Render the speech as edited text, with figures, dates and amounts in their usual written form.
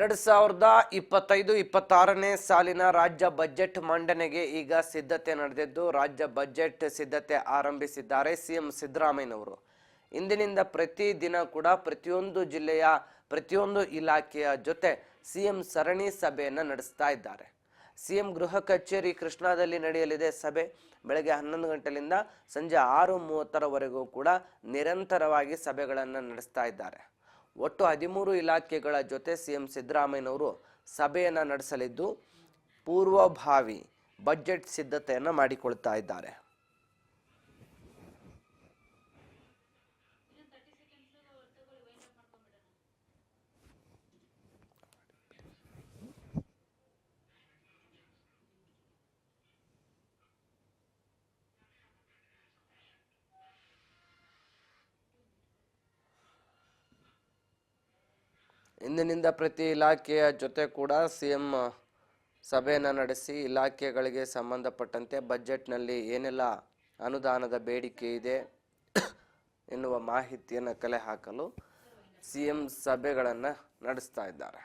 2025-26ನೇ ಸಾಲಿನ ರಾಜ್ಯ ಬಜೆಟ್ ಮಂಡನೆಗೆ ಈಗ ಸಿದ್ಧತೆ ನಡೆದಿದ್ದು ರಾಜ್ಯ ಬಜೆಟ್ ಸಿದ್ಧತೆ ಆರಂಭಿಸಿದ್ದಾರೆ ಸಿಎಂ ಸಿದ್ದರಾಮಯ್ಯನವರು. ಇಂದಿನಿಂದ ಪ್ರತಿ ದಿನ ಕೂಡ ಪ್ರತಿಯೊಂದು ಜಿಲ್ಲೆಯ ಪ್ರತಿಯೊಂದು ಇಲಾಖೆಯ ಜೊತೆ ಸಿಎಂ ಸರಣಿ ಸಭೆಯನ್ನು ನಡೆಸ್ತಾ ಇದ್ದಾರೆ. ಸಿಎಂ ಗೃಹ ಕಚೇರಿ ಕೃಷ್ಣಾದಲ್ಲಿ ನಡೆಯಲಿದೆ ಸಭೆ. ಬೆಳಗ್ಗೆ 11 ಗಂಟೆಯಿಂದ ಸಂಜೆ 6:30ರವರೆಗೂ ಕೂಡ ನಿರಂತರವಾಗಿ ಸಭೆಗಳನ್ನು ನಡೆಸ್ತಾ ಇದ್ದಾರೆ. ಒಟ್ಟು 13 ಇಲಾಖೆಗಳ ಜೊತೆ ಸಿಎಂ ಸಿದ್ದರಾಮಯ್ಯನವರು ಸಭೆಯನ್ನು ನಡೆಸಲಿದ್ದು ಪೂರ್ವಭಾವಿ ಬಜೆಟ್ ಸಿದ್ಧತೆಯನ್ನು ಮಾಡಿಕೊಳ್ತಾ ಇದ್ದಾರೆ. ಇಂದಿನಿಂದ ಪ್ರತಿ ಇಲಾಖೆಯ ಜೊತೆ ಕೂಡ ಸಿಎಂ ಸಭೆಯನ್ನು ನಡೆಸಿ ಇಲಾಖೆಗಳಿಗೆ ಸಂಬಂಧಪಟ್ಟಂತೆ ಬಜೆಟ್ನಲ್ಲಿ ಏನೆಲ್ಲ ಅನುದಾನದ ಬೇಡಿಕೆ ಇದೆ ಎನ್ನುವ ಮಾಹಿತಿಯನ್ನು ಕಲೆ ಹಾಕಲು ಸಿಎಂ ಸಭೆಗಳನ್ನು ನಡೆಸ್ತಾ ಇದ್ದಾರೆ.